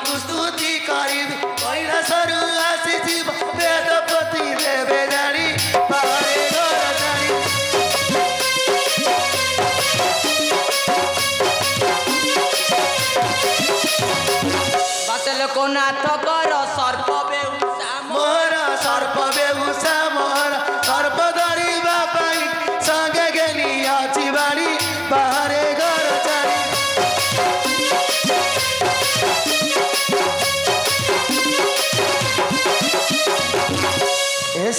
को स्तुति करी कैलासरु आसीजी वेदपति देवे जानी बाहरे घर जानी बातल को नाथ कर सर्प बेहुसा मोर सर्प बेहुसा मोर सर्प धरिबा पाई संगे गेली आछि बाड़ी बाहरे घर जानी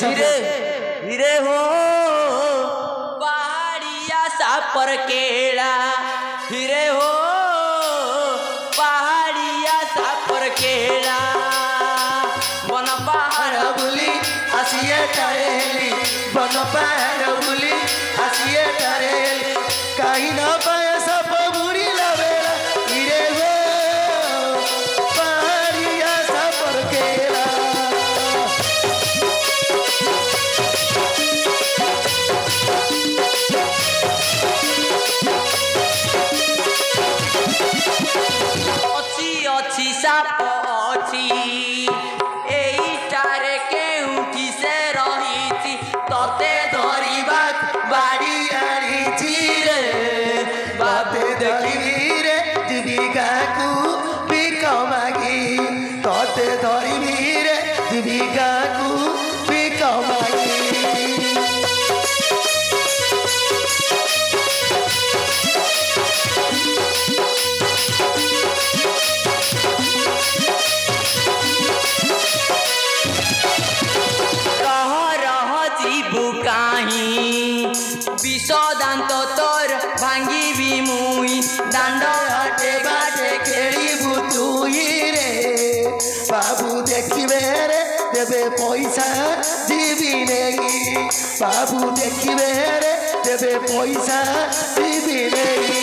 हिरे हिरे हो पहाड़िया सापर केड़ा हिरे हो पहाड़िया सापर केड़ा बन पहाड़ बुली आसिए टरेली बन पहाड़ बुली आसिए टरेली कहीं न पाए सब बुरी लवेला हिरे हो पहाड़िया सापर केला अच्छी साप अच्छी एइटारे केउठी से रही तते धरिबा बाड़ी आनी रे बाते देखी रे जीविका को बिक मागी तते धरिबी रे जीविका को बिक मागी विषदांत तोर भांगी मुई दांड हाटे बाटे खेली बुतुई रे बाबू देखिबे रे देबे पैसा जीवी नेगी बाबू देखिबे रे देबे पैसा जीवी नेगी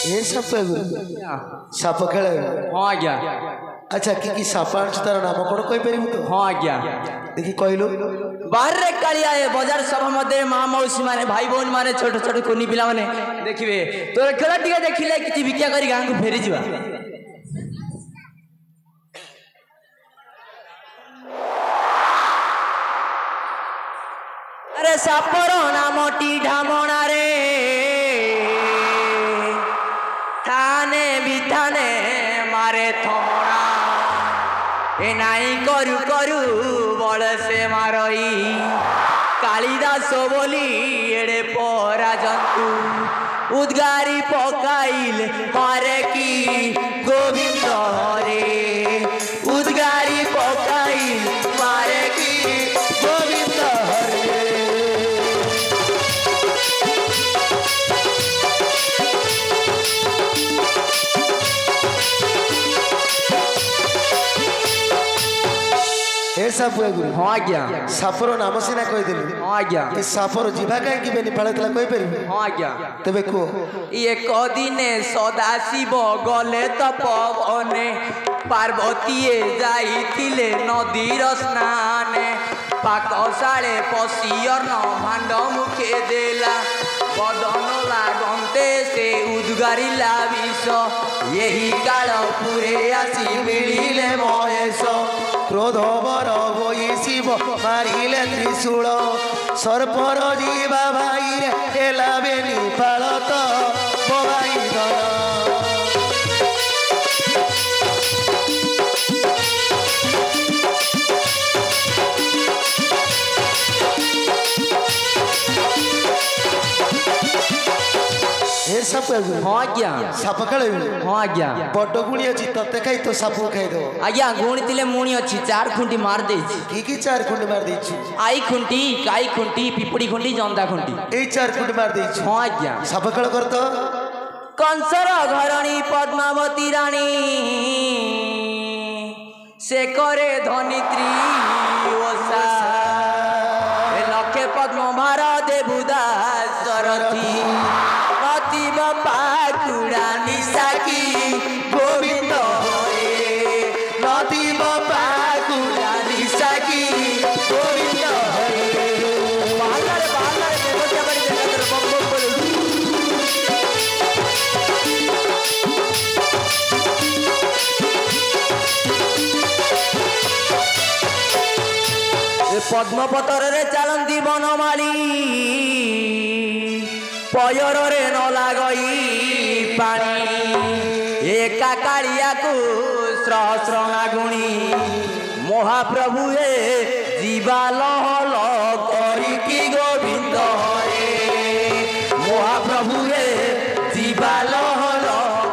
ये सब साप खेल हाँ आज्ञा अच्छा कि साप आंच तार नाम कौन कही पारिबु तो हाँ आज्ञा देखि कहलु बाहर रे कालिया ए बाजार सभा मध्य माँ मौसी माने भाई बहन माने छोट छोट कुनी पिला माने देखिबे तोर खेल टिके देखिले कि विक्या करी गाँ को फेरी जीवा अरे सापर नाम टी ढामणा रे थाने बिथाने मारे थमणा ए नाई करू करू बड़ से मारई कालिदास बोली एड़े परा जंतु उद्गारी पकाइल मारे की गोविंद हरे उद्गारी पकाइल मारे की गोविंद हरे हे साप गुरु हाँ आज्ञा सापर नाम सीना कहीदेलु हाँ आज्ञा ए सापर जीवा कहीं बेनी फाड़ला कही पारिबु हाँ आज्ञा तबे को एक दिने सदाशिव गले तपवने पार्वतीये जाइथिले नदीर स्नाने पाकशाले पशियर्न भांड मुखे देला बदन लागन्ते से उद्गारिला विष यही काल पुरे आसी मिलिले महेश क्रोध बर होई शिव मारिले त्रिशूल सर्पर जीवा भाई रे हेला बेनी पालत बगाई धन हे साप हाँ आज्ञा साप खेल हाँ आज्ञा बड़ गुणी अच्छी तते खाई तो साप खाईद आज्ञा गुणी तिले मुणी अच्छी 4 खुंटी मार देछि कि 4 खुंड मार देछि आई खुंटी काई खुंटी पिपड़ी खुंटी जंदा खुंटी ए 4 खुंड मार देछि हाँ आज्ञा साप खेल कर तो कंसर घरणी पद्मावती रानी से करे धनित्री ओषा लक्षे पद्म भार देवदास सरथी अति पाकुड़ा निशाकी गोविंद हरे नदी बापा ପଦ୍ମପତରରେ ଚାଲନ୍ତି ବନମାଳୀ ପୟରରେ ନ ଲାଗଇ ପାଣି ଏକା କାଳିଆକୁ ସହସ୍ର ନାଗୁଣି ମହାପ୍ରଭୁ ଏ ଯିବା ଲହଲ କରିକି ଗୋବିନ୍ଦ ହରେ ମହାପ୍ରଭୁ ଏ ଯିବା ଲହଲ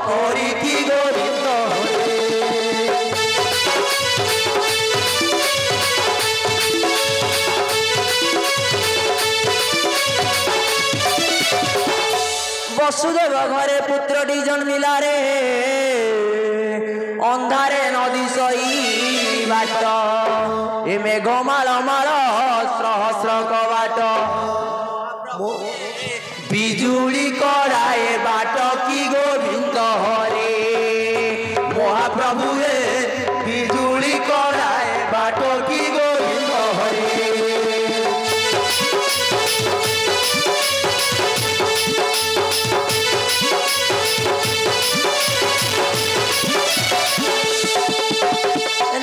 କରିକି ଗୋବିନ୍ଦ ହରେ বসুদেব ঘরে পুত্রটি জন্মিলা রে অন্ধারে নদী সই বাট এ মেঘমাল মাল সহস্র কবাট বিজুড়ি কড়ায় বাট কি গোবিন্দ হরে মহাপ্রভু এ বিজুড়ি কড়ায় বাট কি গোবিন্দ হরে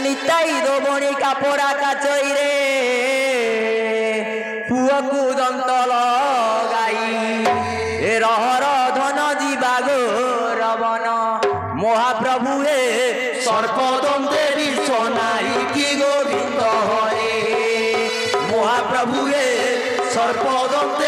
নিতাই দোবণী কাপড়া কাচই রে পুয়কু দন্ত লগাই এ রহর ধন ଯିବା গৌরবন মহাপ্রভু হে সর্পদন্তে বিশ্বনাই কি গোবিন্দ হরে মহাপ্রভু হে সর্পদন্ত